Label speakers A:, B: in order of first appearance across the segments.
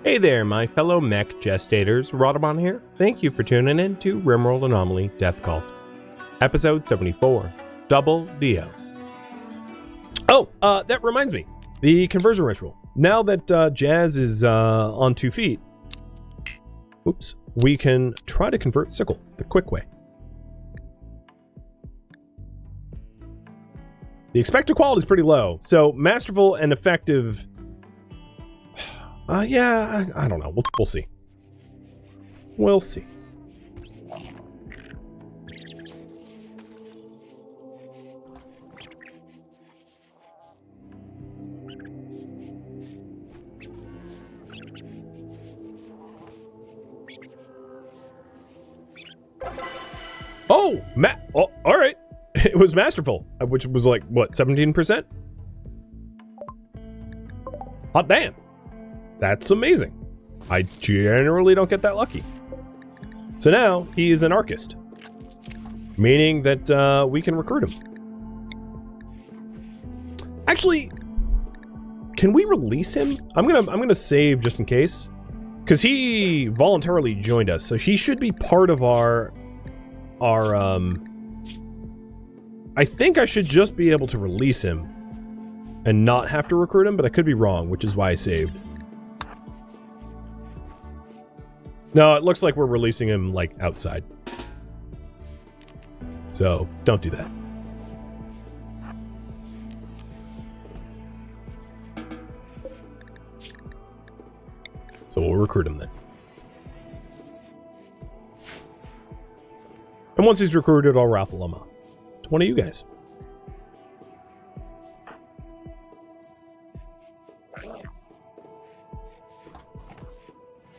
A: Hey there, my fellow mech gestators, Rhadamant here. Thank you for tuning in to RimWorld Anomaly Death Cult. Episode 74, Double Dio. Oh, that reminds me. The conversion ritual. Now that Jazz is on 2 feet, oops, we can try to convert Sickle the quick way. The expected quality is pretty low, so masterful and effective. Yeah, I don't know. We'll see. We'll see. Oh, oh, all right. It was masterful, which was like, what, 17%? Hot damn. That's amazing. I generally don't get that lucky. So now he is an archist, meaning that we can recruit him. Actually, can we release him? I'm gonna save just in case, because he voluntarily joined us, so he should be part of our I think I should just be able to release him and not have to recruit him, but I could be wrong, which is why I saved. No, it looks like we're releasing him, like, outside. So, don't do that. So we'll recruit him then. And once he's recruited, I'll raffle him up to one of you guys.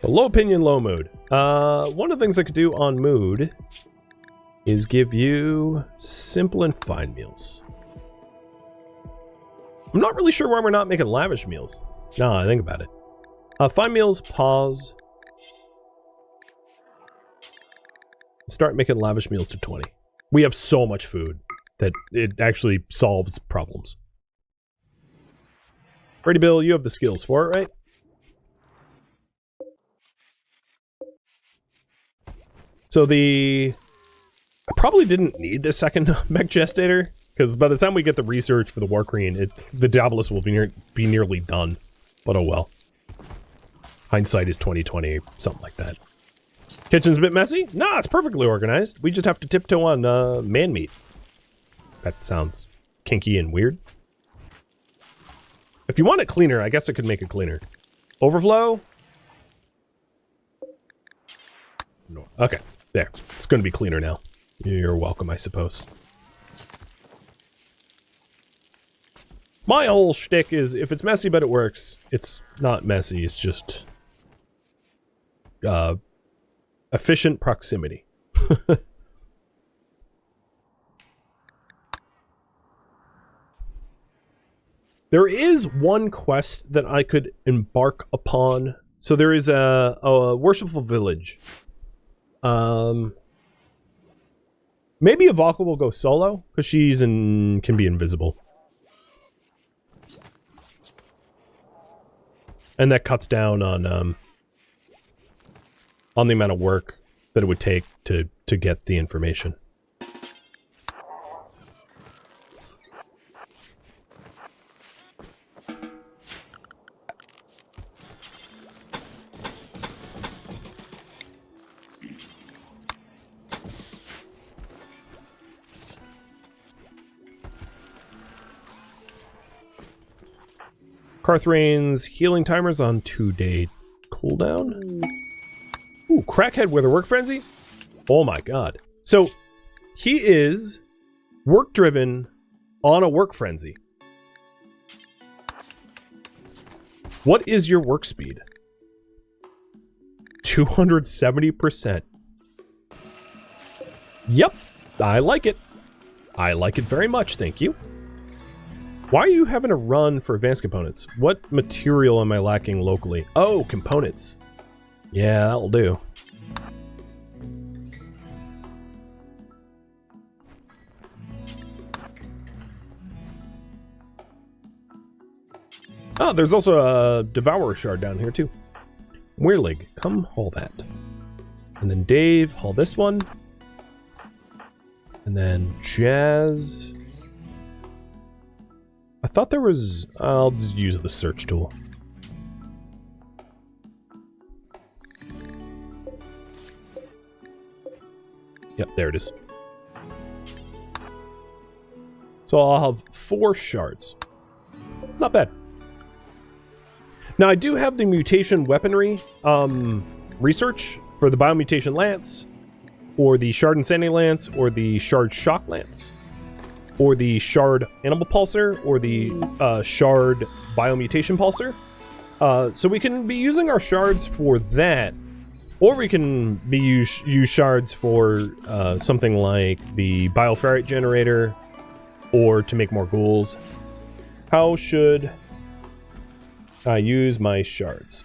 A: So low opinion, low mood. One of the things I could do on mood is give you simple and fine meals. I'm not really sure why we're not making lavish meals. No, I think about it. Fine meals, pause. Start making lavish meals to 20. We have so much food that it actually solves problems. Ready, Bill, you have the skills for it, right? So I probably didn't need the second mech gestator, because by the time we get the research for the Warcreen, the Diabolus will be nearly done. But oh well. Hindsight is 20/20, something like that. Kitchen's a bit messy? Nah, it's perfectly organized. We just have to tiptoe on man meat. That sounds kinky and weird. If you want it cleaner, I guess I could make it cleaner. Overflow? No. Okay, there. It's going to be cleaner now. You're welcome, I suppose. My whole shtick is, if it's messy but it works, it's not messy, it's just efficient proximity. There is one quest that I could embark upon. So there is a worshipful village. Maybe Evoca will go solo, because she's can be invisible. And that cuts down on the amount of work that it would take to get the information. Carthrane's healing timers on 2-day cooldown. Ooh, Crackhead with a work frenzy? Oh my god. So, he is work-driven on a work frenzy. What is your work speed? 270%. Yep, I like it. I like it very much, thank you. Why are you having a run for advanced components? What material am I lacking locally? Oh, components. Yeah, that'll do. Oh, there's also a Devourer shard down here, too. Weirlig, come haul that. And then Dave, haul this one. And then Jazz. I thought there was... I'll just use the search tool. Yep, there it is. So I'll have 4 shards. Not bad. Now I do have the mutation weaponry research for the biomutation lance, or the shard insanity lance, or the shard shock lance, or the shard animal pulsar, or the shard biomutation pulsar. So we can be using our shards for that, or we can be use shards for something like the Bioferrite generator, or to make more ghouls. How should I use my shards?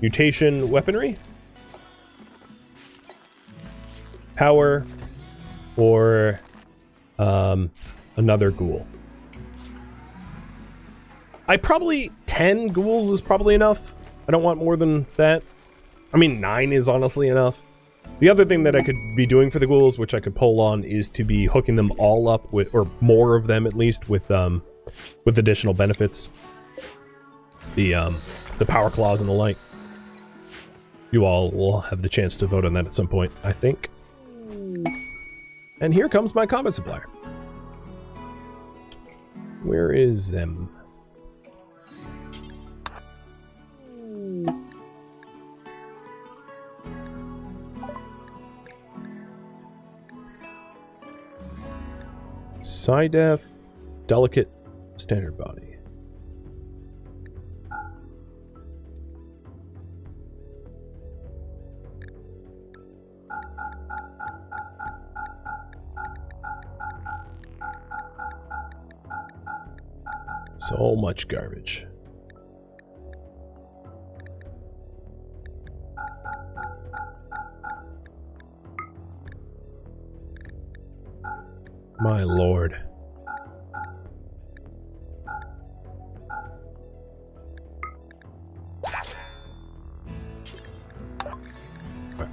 A: Mutation weaponry? Power? Or another ghoul? I probably... 10 ghouls is probably enough. I don't want more than that. I mean, 9 is honestly enough. The other thing that I could be doing for the ghouls, which I could pull on, is to be hooking them all up with, or more of them at least, with additional benefits. The power claws and the like. You all will have the chance to vote on that at some point, I think. And here comes my combat supplier. Where is them? Sci-def, delicate, standard body. So much garbage. My lord.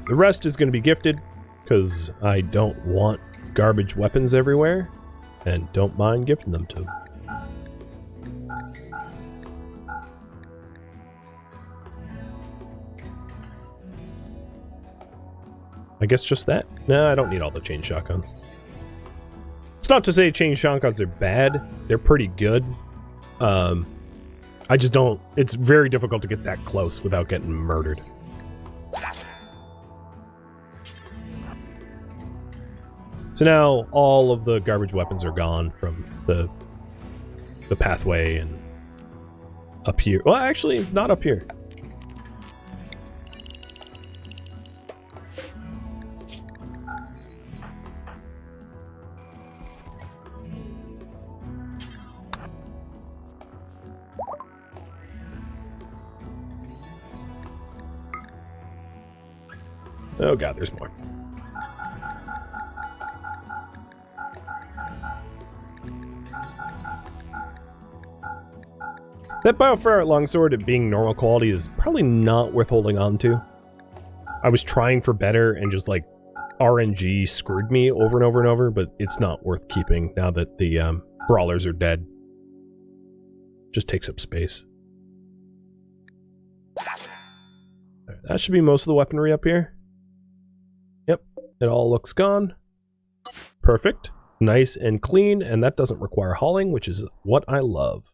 A: The rest is going to be gifted, because I don't want garbage weapons everywhere, and don't mind gifting them to them. I guess just that. No, I don't need all the chain shotguns. It's not to say chain shotguns are bad. They're pretty good. I just don't... It's very difficult to get that close without getting murdered. So now all of the garbage weapons are gone from the pathway and up here. Well, actually, not up here. Oh god, there's more. That Bioferrite longsword being normal quality is probably not worth holding on to. I was trying for better and just like RNG screwed me over and over and over, but it's not worth keeping now that the brawlers are dead. Just takes up space. That should be most of the weaponry up here. Yep, it all looks gone. Perfect. Nice and clean, and that doesn't require hauling, which is what I love.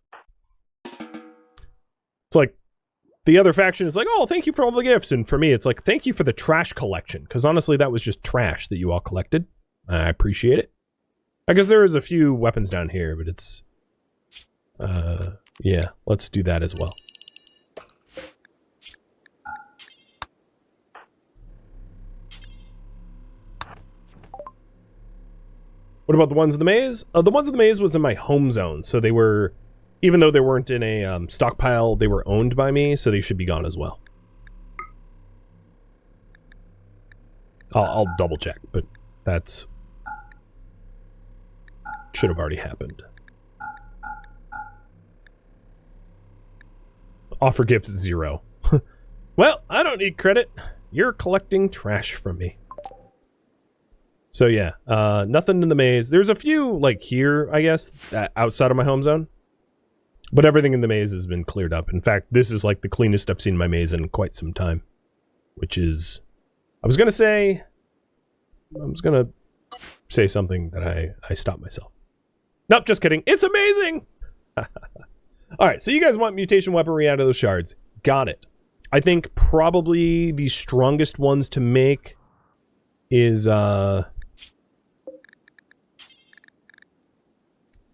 A: It's like, the other faction is like, oh, thank you for all the gifts, and for me it's like, thank you for the trash collection, because honestly that was just trash that you all collected. I appreciate it. I guess there is a few weapons down here, but it's... yeah, let's do that as well. What about the ones in the maze? The ones in the maze was in my home zone, so they were, even though they weren't in a stockpile, they were owned by me, so they should be gone as well. I'll double check, but that's... should have already happened. Offer gifts 0. Well, I don't need credit. You're collecting trash from me. So yeah, nothing in the maze. There's a few, like, here, I guess, outside of my home zone. But everything in the maze has been cleared up. In fact, this is, like, the cleanest I've seen my maze in quite some time. Which is... I was gonna say something that I stopped myself. Nope, just kidding. It's amazing! Alright, so you guys want mutation weaponry out of those shards. Got it. I think probably the strongest ones to make is,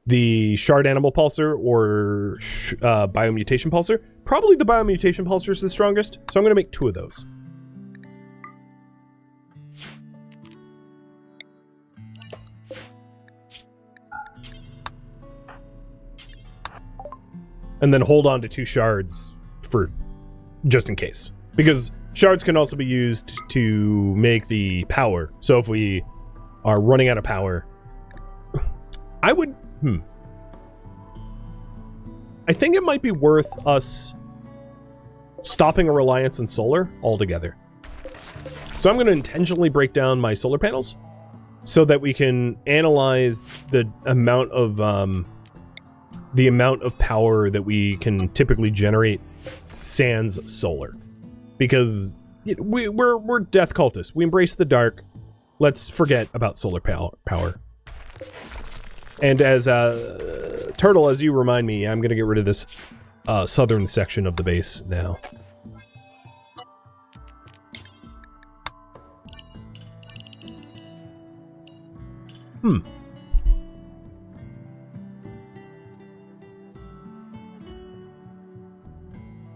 A: the shard animal pulsar or biomutation pulsar. Probably the biomutation pulsar is the strongest, so I'm going to make 2 of those. And then hold on to 2 shards for just in case. Because shards can also be used to make the power. So if we are running out of power, I would... I think it might be worth us stopping a reliance on solar altogether. So I'm going to intentionally break down my solar panels so that we can analyze the amount of power that we can typically generate sans solar. Because we're death cultists. We embrace the dark. Let's forget about solar power. And as Turtle, as you remind me, I'm going to get rid of this southern section of the base now.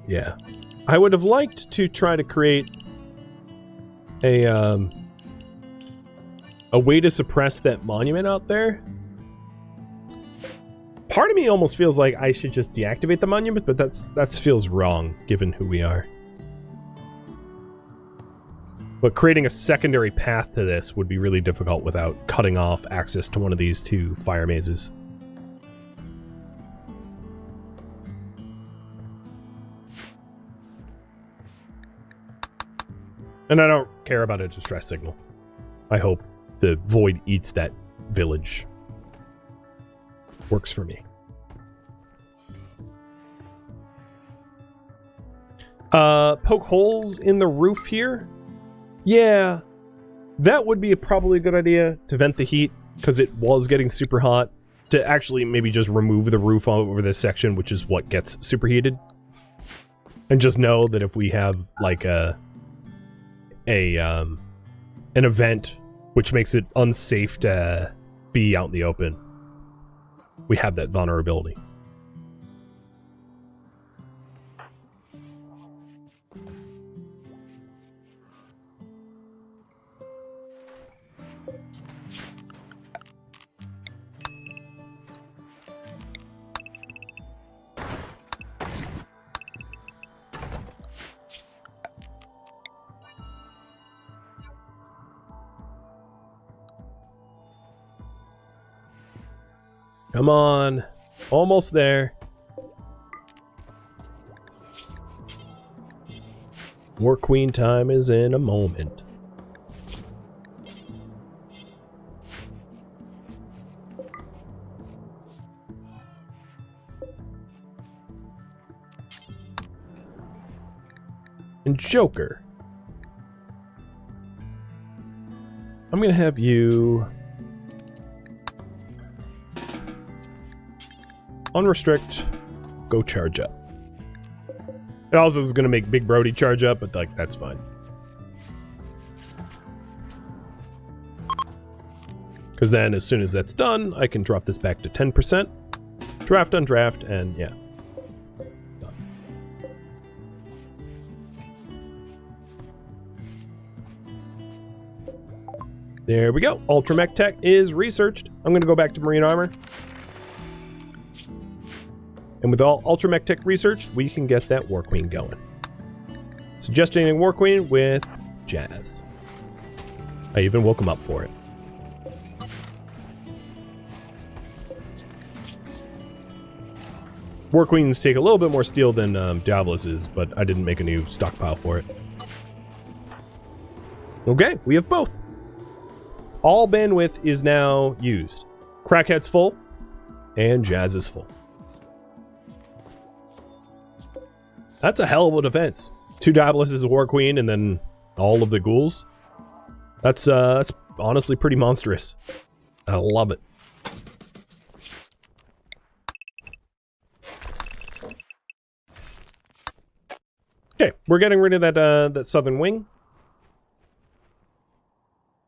A: Yeah. I would have liked to try to create a way to suppress that monument out there. Part of me almost feels like I should just deactivate the monument, but that feels wrong, given who we are. But creating a secondary path to this would be really difficult without cutting off access to one of these 2 fire mazes. And I don't care about a distress signal. I hope the void eats that village. Works for me. Poke holes in the roof here? Yeah. That would be probably a good idea to vent the heat, because it was getting super hot. To actually maybe just remove the roof over this section, which is what gets superheated. And just know that if we have, like, an event which makes it unsafe to be out in the open, we have that vulnerability. Come on. Almost there. War Queen time is in a moment. And Joker. I'm gonna have you unrestrict, go charge up. It also is going to make Big Brody charge up, but like that's fine. Because then as soon as that's done, I can drop this back to 10%. Draft, undraft, and yeah. Done. There we go. Ultramech Tech is researched. I'm going to go back to Marine Armor. And with all Ultramech Tech research, we can get that War Queen going. Suggesting a War Queen with Jazz. I even woke him up for it. War Queens take a little bit more steel than Diabloses, but I didn't make a new stockpile for it. Okay, we have both. All bandwidth is now used. Crackhead's full, and Jazz is full. That's a hell of a defense. 2 Diabolus, a War Queen, and then all of the ghouls. That's honestly pretty monstrous. I love it. Okay, we're getting rid of that southern wing.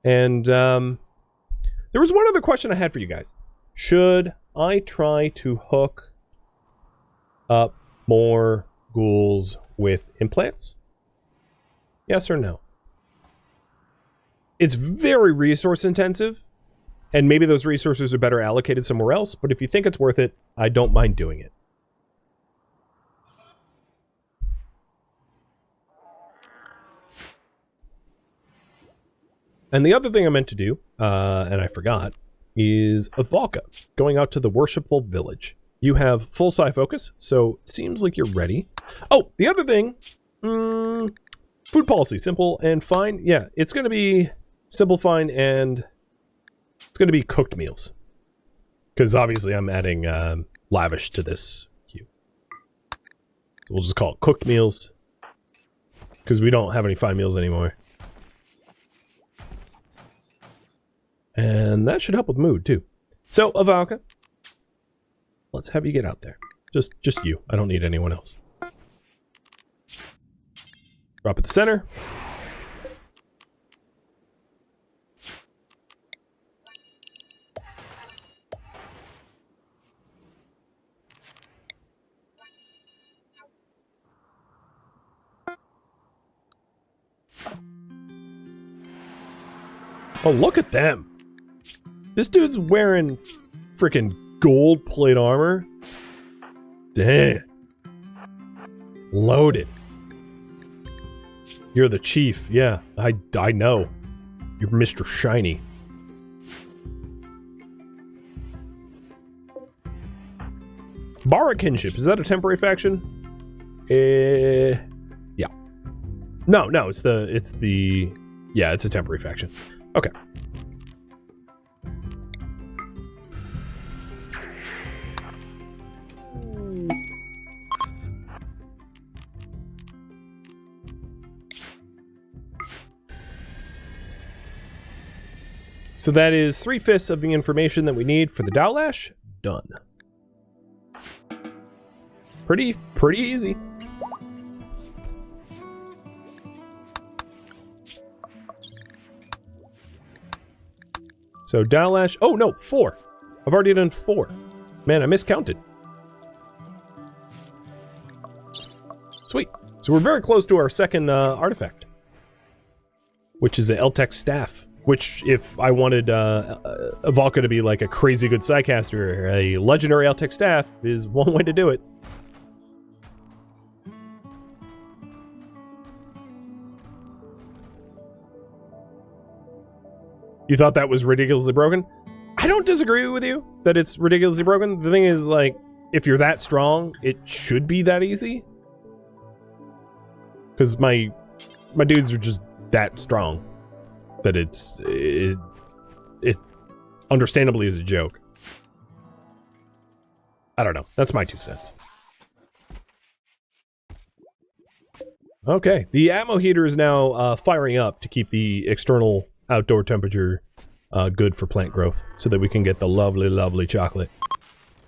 A: And there was one other question I had for you guys. Should I try to hook up more ghouls with implants? Yes or no? It's very resource intensive, and maybe those resources are better allocated somewhere else, but if you think it's worth it, I don't mind doing it. And the other thing I meant to do, and I forgot, is a Valka, going out to the Worshipful Village. You have full psi focus, so it seems like you're ready. Oh, the other thing, food policy, simple and fine. Yeah, it's going to be simple, fine, and it's going to be cooked meals. Because obviously I'm adding lavish to this queue. So we'll just call it cooked meals, because we don't have any fine meals anymore. And that should help with mood, too. So, Avalka, let's have you get out there. Just you. I don't need anyone else. Drop at the center. Oh, look at them. This dude's wearing freaking gold plate armor. Damn. Loaded. You're the chief. Yeah, I know. You're Mr. Shiny. Bara Kinship. Is that a temporary faction? Yeah. No, it's the... Yeah, it's a temporary faction. Okay. So that is 3/5 of the information that we need for the Dowlash. Done. Pretty easy. So Dowlash. Oh no, 4. I've already done 4. Man, I miscounted. Sweet. So we're very close to our second artifact, which is an Eltec staff. Which, if I wanted Avalka to be like a crazy good Psycaster, a legendary Eltec staff is one way to do it. You thought that was ridiculously broken? I don't disagree with you that it's ridiculously broken. The thing is, like, if you're that strong, it should be that easy. Because my dudes are just that strong. That it understandably is a joke. I don't know. That's my 2 cents. Okay. The ammo heater is now firing up to keep the external outdoor temperature good for plant growth so that we can get the lovely, lovely chocolate.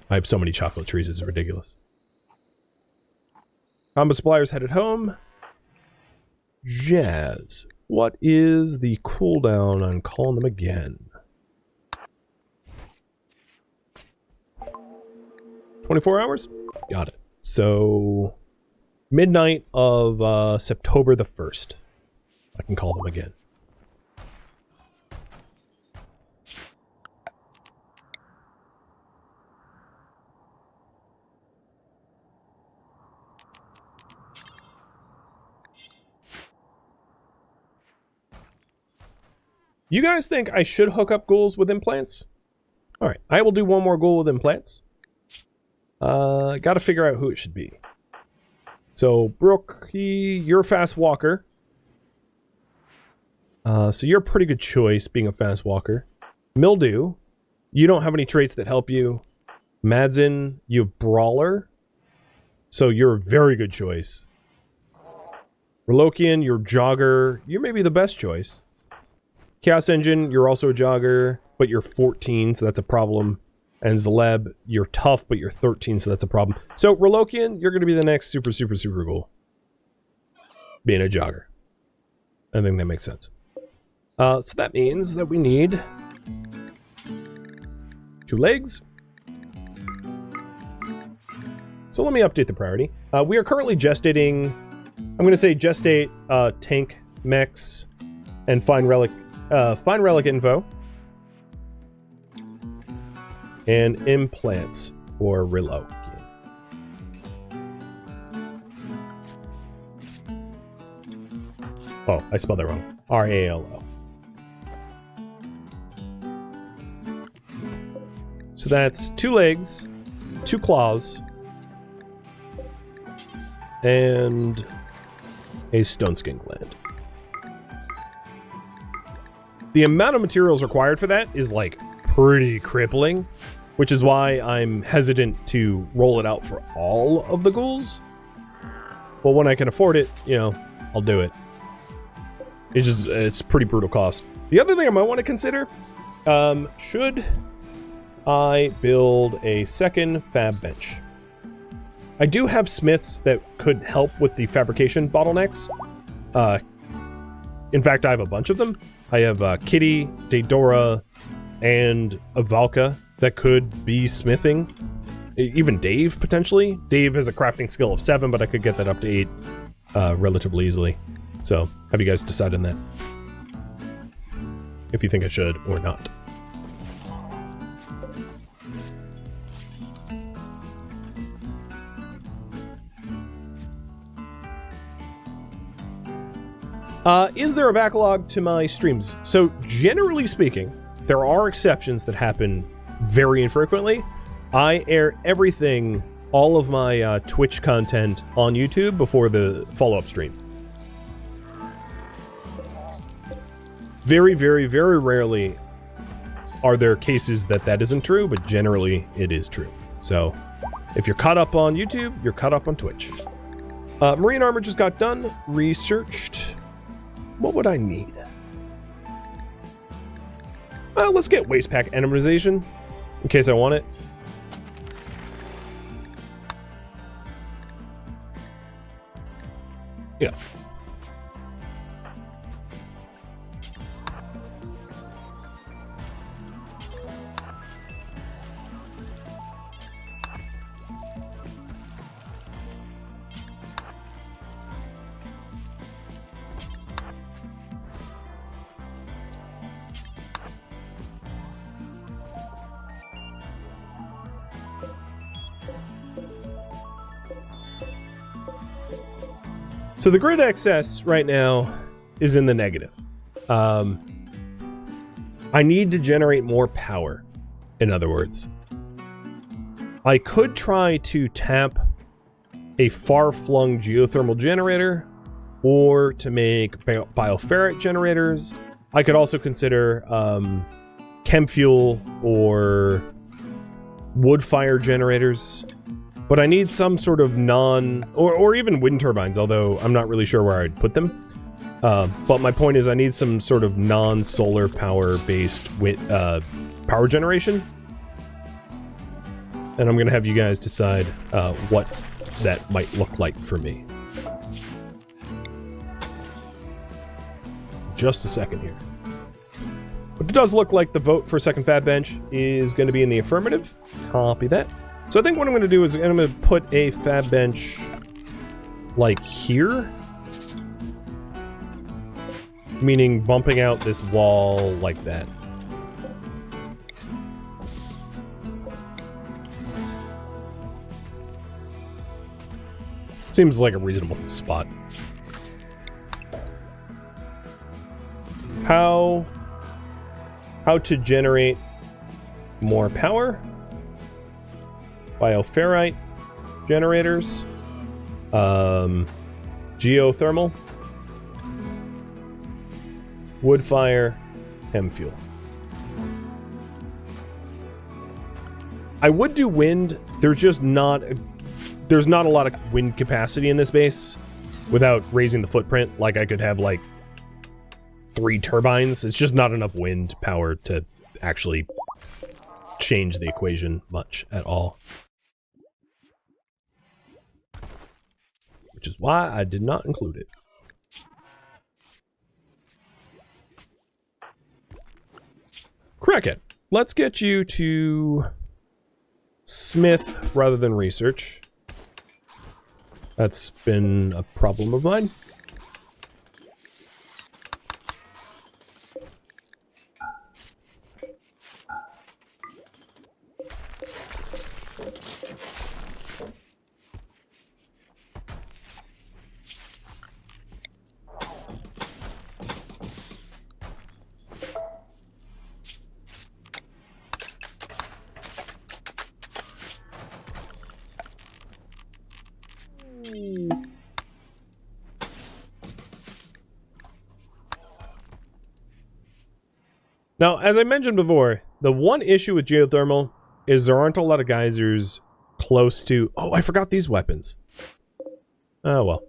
A: I have so many chocolate trees, it's ridiculous. Combat suppliers headed home. Jazz. What is the cooldown on calling them again? 24 hours? Got it. So, midnight of September the 1st. I can call them again. You guys think I should hook up ghouls with implants? Alright, I will do one more ghoul with implants. Got to figure out who it should be. So, Brooke, you're a fast walker. So you're a pretty good choice being a fast walker. Mildew, you don't have any traits that help you. Madzin, you have Brawler. So you're a very good choice. Relokian, you're Jogger. You're maybe the best choice. Chaos Engine, you're also a Jogger, but you're 14, so that's a problem. And Zaleb, you're tough, but you're 13, so that's a problem. So, Relokian, you're going to be the next super cool. Being a Jogger. I think that makes sense. So that means that we need 2 legs. So let me update the priority. We are currently gestating, I'm going to say gestate tank mechs and find relic info. And implants for Relokian. Oh, I spelled that wrong. R-A-L-O. So that's 2 legs, 2 claws, and a stone skin gland. The amount of materials required for that is like pretty crippling, which is why I'm hesitant to roll it out for all of the ghouls. But when I can afford it, you know, I'll do it. It's pretty brutal cost. The other thing I might want to consider, should I build a second fab bench? I do have smiths that could help with the fabrication bottlenecks. In fact, I have a bunch of them. I have Kitty, Daedora, and Avalka that could be smithing. Even Dave, potentially. Dave has a crafting skill of 7, but I could get that up to 8 relatively easily. So, have you guys decided on that? If you think I should or not. Is there a backlog to my streams? So, generally speaking, there are exceptions that happen very infrequently. I air everything, all of my Twitch content on YouTube before the follow-up stream. Very, very, very rarely are there cases that isn't true, but generally it is true. So, if you're caught up on YouTube, you're caught up on Twitch. Marine armor just got done, researched. What would I need? Well, let's get waste pack endomization in case I want it. Yeah. So the grid excess right now is in the negative. I need to generate more power, in other words. I could try to tap a far-flung geothermal generator or to make bioferrite generators. I could also consider chem fuel or wood fire generators. But I need some sort of or even wind turbines, although I'm not really sure where I'd put them. But my point is I need some sort of non-solar power-based power generation. And I'm going to have you guys decide what that might look like for me. Just a second here. But it does look like the vote for second fab bench is going to be in the affirmative. Copy that. So I think what I'm going to do is I'm going to put a fab bench like here. Meaning bumping out this wall like that. Seems like a reasonable spot. How to generate more power? Bioferrite generators. Geothermal. Wood fire. Hem fuel. I would do wind. There's not a lot of wind capacity in this base without raising the footprint. Like, I could have, like, 3 turbines. It's just not enough wind power to actually change the equation much at all. Which is why I did not include it. Cricket, let's get you to Smith rather than research. That's been a problem of mine. Now, as I mentioned before, the one issue with geothermal is there aren't a lot of geysers close to... Oh, I forgot these weapons. Oh, well.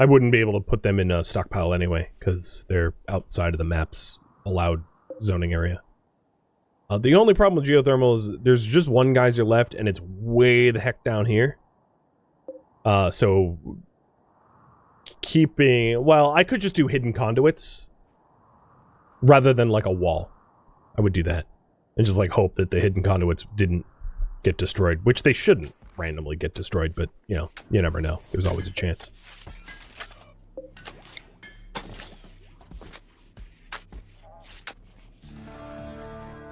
A: I wouldn't be able to put them in a stockpile anyway, because they're outside of the map's allowed zoning area. The only problem with geothermal is there's just one geyser left, and it's way the heck down here. So... keeping... Well, I could just do hidden conduits rather than, like, a wall. I would do that. And just, like, hope that the hidden conduits didn't get destroyed. Which they shouldn't randomly get destroyed, but, you know, you never know. There's always a chance.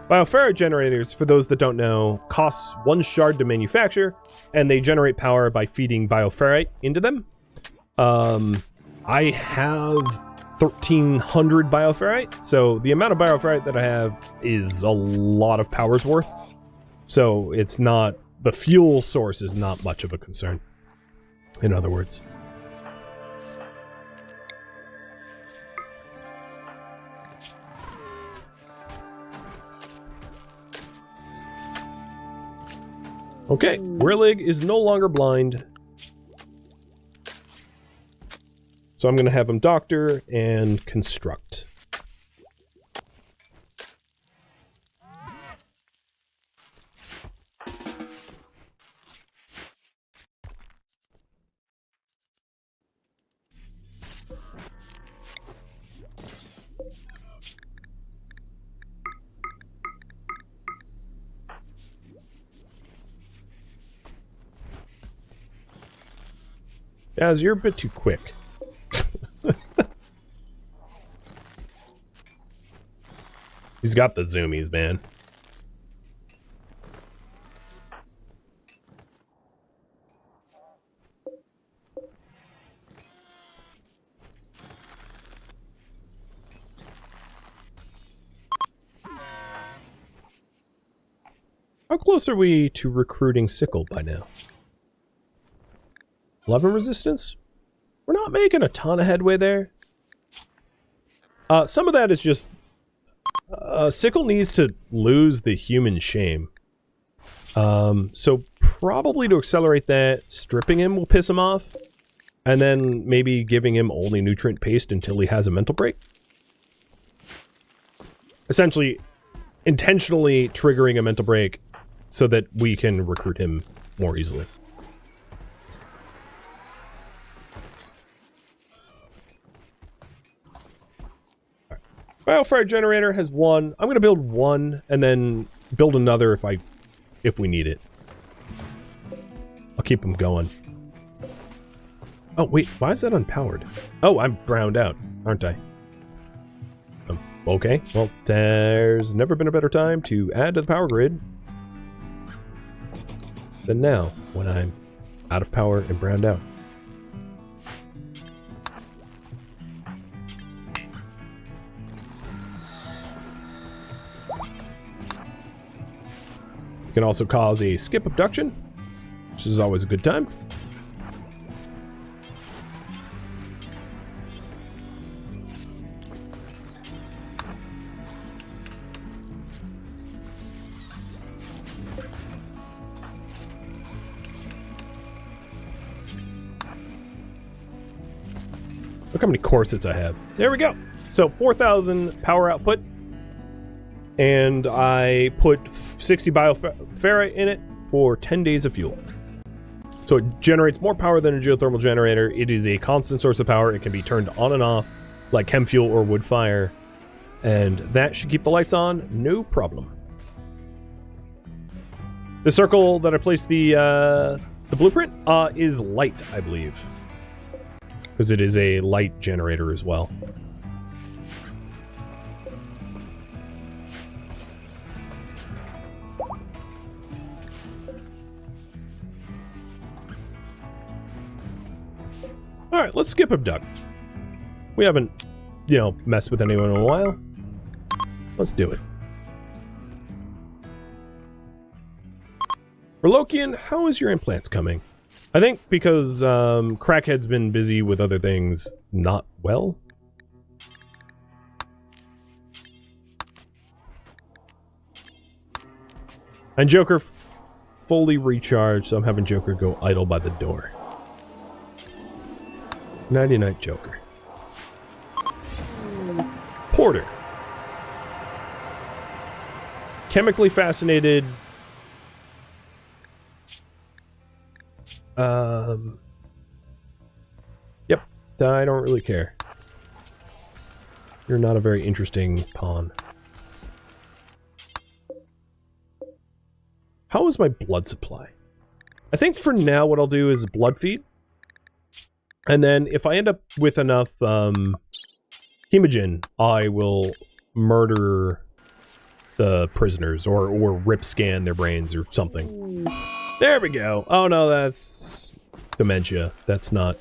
A: Bioferrite generators, for those that don't know, costs 1 shard to manufacture, and they generate power by feeding bioferrite into them. I have 1,300 bioferrite, so the amount of bioferrite that I have is a lot of power's worth. So it's not... the fuel source is not much of a concern, in other words. Okay, Rillig is no longer blind. So I'm going to have him doctor and construct. Guys, you're a bit too quick. He's got the zoomies, man. How close are we to recruiting Sickle by now? 11 resistance? We're not making a ton of headway there. Some of that is just... Sickle needs to lose the human shame. So probably to accelerate that, stripping him will piss him off. And then maybe giving him only nutrient paste until he has a mental break. Essentially, intentionally triggering a mental break so that we can recruit him more easily. Bioferrite generator has 1. I'm going to build 1 and then build another if we need it. I'll keep them going. Oh, wait. Why is that unpowered? Oh, I'm browned out, aren't I? Okay. Well, there's never been a better time to add to the power grid than now, when I'm out of power and browned out. You can also cause a skip abduction, which is always a good time. Look how many corsets I have. There we go. So 4,000 power output. And I put 60 Bioferrite in it for 10 days of fuel. So it generates more power than a geothermal generator. It is a constant source of power. It can be turned on and off like chem fuel or wood fire. And that should keep the lights on, no problem. The circle that I placed the blueprint is light, I believe. Because it is a light generator as well. Alright, let's skip abduct. We haven't, you know, messed with anyone in a while. Let's do it. Relokian, how is your implants coming? I think because Crackhead's been busy with other things not well. And Joker fully recharged, so I'm having Joker go idle by the door. Nighty-night, Joker. Porter. Chemically fascinated. Yep. I don't really care. You're not a very interesting pawn. How is my blood supply? I think for now what I'll do is blood feed. And then if I end up with enough hemogen, I will murder the prisoners or rip scan their brains or something. There we go. Oh no, that's dementia. That's not.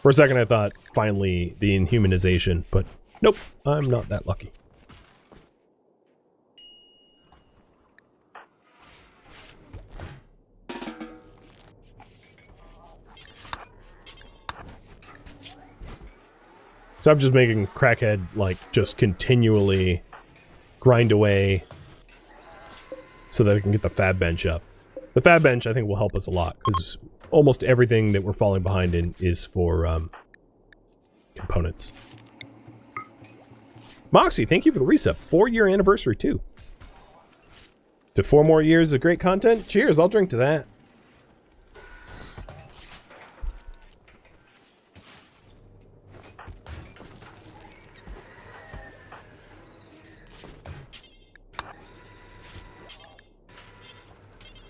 A: For a second I thought finally the inhumanization, but nope, I'm not that lucky. So I'm just making Crackhead, like, just continually grind away so that I can get the fab bench up. The fab bench, I think, will help us a lot, because almost everything that we're falling behind in is for components. Moxie, thank you for the resub. 4-year anniversary, too. To 4 more years of great content? Cheers, I'll drink to that.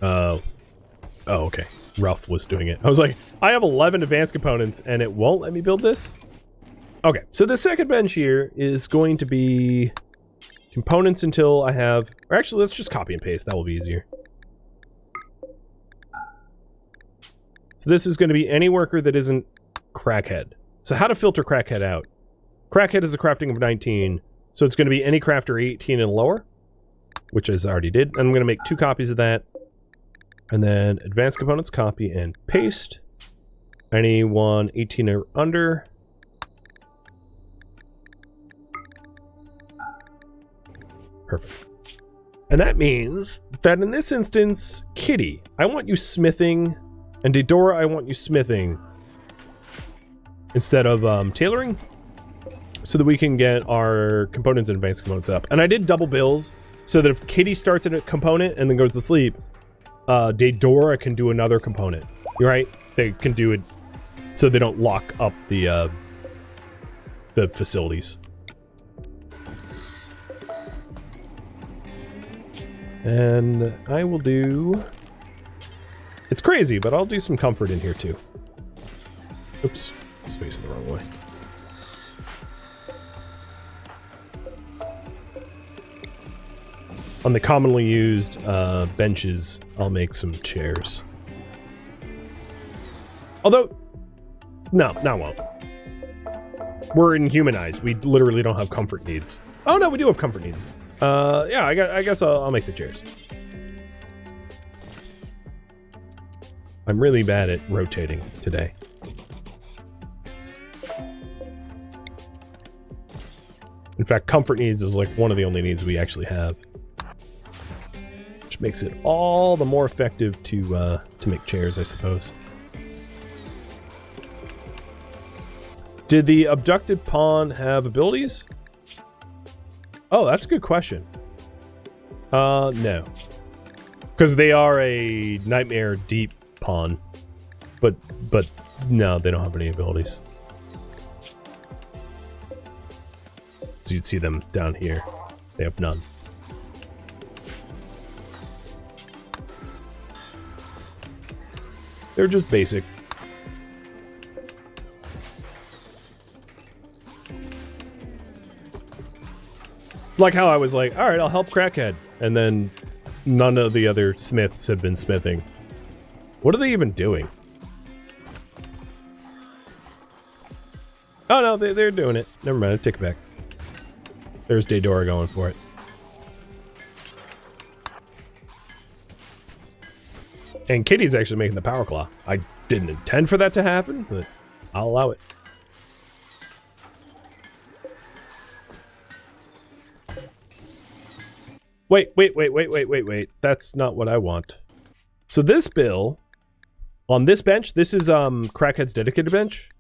A: Oh, okay. Ralph was doing it. I was like, I have 11 advanced components and it won't let me build this? Okay, so the second bench here is going to be components until I have... Or actually, let's just copy and paste. That will be easier. So this is going to be any worker that isn't Crackhead. So how to filter Crackhead out? Crackhead is a crafting of 19, so it's going to be any crafter 18 and lower, which I already did. I'm going to make 2 copies of that. And then advanced components, copy and paste. Anyone 18 or under. Perfect. And that means that in this instance, Kitty, I want you smithing, and Dedora, I want you smithing instead of tailoring, so that we can get our components and advanced components up. And I did double bills, so that if Kitty starts at a component and then goes to sleep, Dedora can do another component. You're right? They can do it so they don't lock up the facilities. And I will do... It's crazy, but I'll do some comfort in here too. Oops, I was facing the wrong way. On the commonly used benches, I'll make some chairs. Although, no, I won't. We're inhumanized. We literally don't have comfort needs. Oh no, we do have comfort needs. Yeah, I guess I'll make the chairs. I'm really bad at rotating today. In fact, comfort needs is like one of the only needs we actually have. Which makes it all the more effective to make chairs, I suppose. Did the abducted pawn have abilities? Oh, that's a good question. No. Because they are a Nightmare Deep pawn. But no, they don't have any abilities. So you'd see them down here. They have none. They're just basic. Like how I was like, alright, I'll help Crackhead. And then none of the other smiths have been smithing. What are they even doing? Oh no, they're doing it. Never mind, I take it back. There's Daedora going for it. And Kitty's actually making the power claw. I didn't intend for that to happen, but I'll allow it. Wait. That's not what I want. So this bill, on this bench, this is Crackhead's dedicated bench.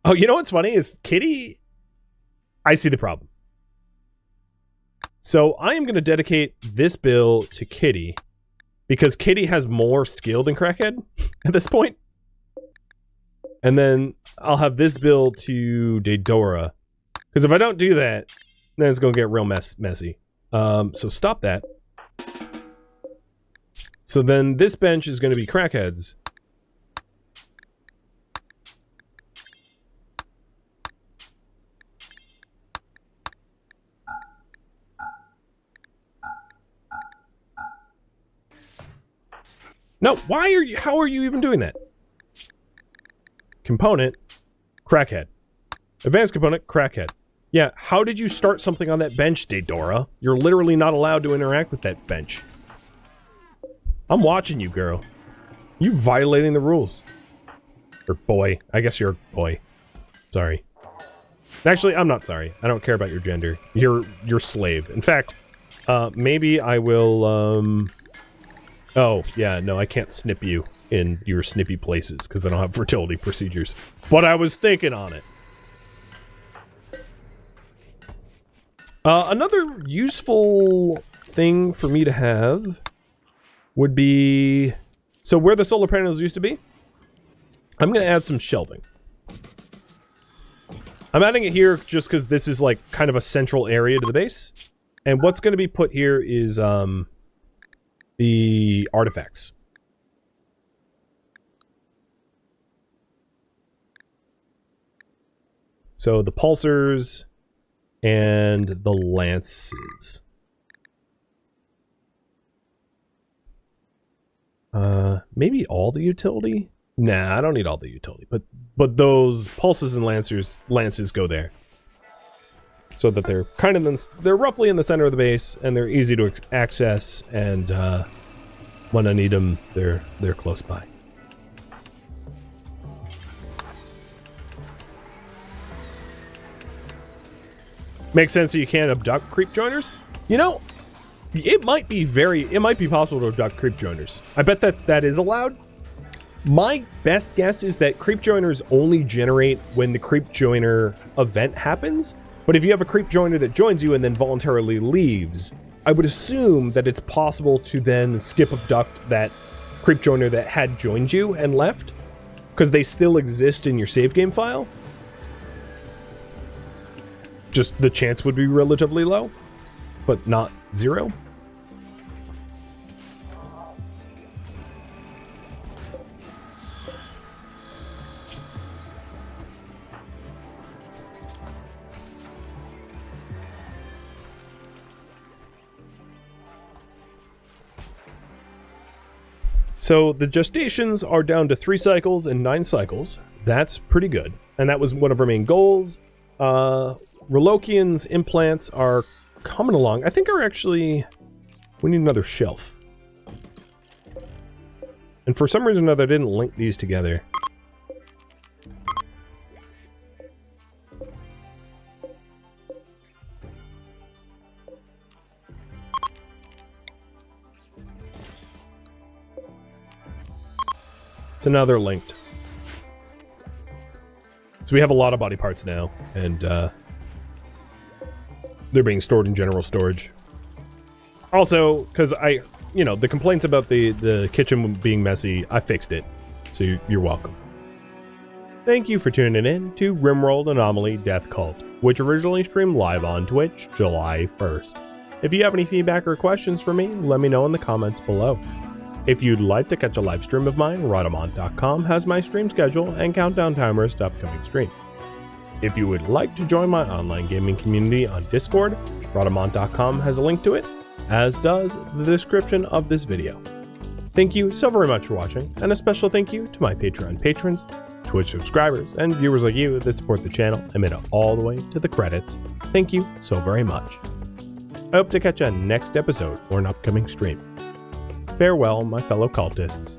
A: Oh, you know what's funny is Kitty, I see the problem. So I am going to dedicate this bill to Kitty because Kitty has more skill than Crackhead at this point. And then I'll have this bill to Daedora. Because if I don't do that, then it's going to get real messy. So stop that. So then this bench is going to be Crackhead's. No, why are you, how are you even doing that? Component, Crackhead. Advanced component, Crackhead. Yeah, how did you start something on that bench, Daedora? You're literally not allowed to interact with that bench. I'm watching you, girl. You violating the rules. Or boy. I guess you're a boy. Sorry. Actually, I'm not sorry. I don't care about your gender. You're slave. In fact, maybe I will, oh, yeah, no, I can't snip you in your snippy places because I don't have fertility procedures. But I was thinking on it. Another useful thing for me to have would be... So where the solar panels used to be, I'm going to add some shelving. I'm adding it here just because this is like kind of a central area to the base. And what's going to be put here is the artifacts. So the pulsars and the lances. Maybe all the utility? Nah, I don't need all the utility, but those pulses and lances go there. So that they're kind of they're roughly in the center of the base, and they're easy to access, and when I need them, they're close by. Makes sense that you can't abduct creep joiners. You know, it might be possible to abduct creep joiners. I bet that is allowed. My best guess is that creep joiners only generate when the creep joiner event happens. But if you have a creep joiner that joins you and then voluntarily leaves, I would assume that it's possible to then skip abduct that creep joiner that had joined you and left, because they still exist in your save game file. Just the chance would be relatively low, but not zero. So the gestations are down to 3 cycles and 9 cycles. That's pretty good. And that was one of our main goals. Relokian's implants are coming along. I think we need another shelf. And for some reason or other, I didn't link these together. So now they're linked. So we have a lot of body parts now, and they're being stored in general storage. Also, because the complaints about the kitchen being messy, I fixed it. So you're welcome. Thank you for tuning in to RimWorld Anomaly Death Cult, which originally streamed live on Twitch July 1st. If you have any feedback or questions for me, let me know in the comments below. If you'd like to catch a live stream of mine, Rhadamant.com has my stream schedule and countdown timers to upcoming streams. If you would like to join my online gaming community on Discord, Rhadamant.com has a link to it, as does the description of this video. Thank you so very much for watching, and a special thank you to my Patreon patrons, Twitch subscribers, and viewers like you that support the channel and made it all the way to the credits. Thank you so very much. I hope to catch you on next episode or an upcoming stream. Farewell, my fellow cultists.